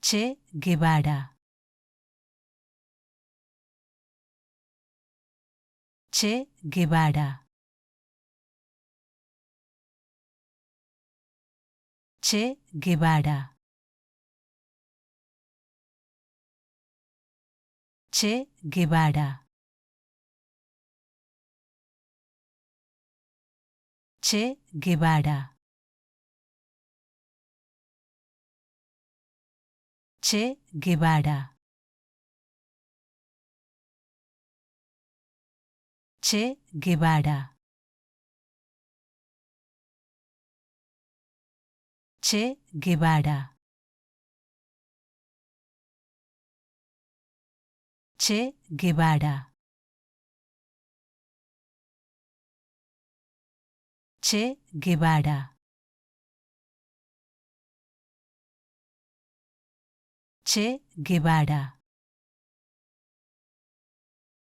Che Guevara. Che Guevara. Che Guevara. Che Guevara. Che Guevara. Che Guevara. Che Guevara. Che Guevara. Che Guevara. Che Guevara. Che Guevara.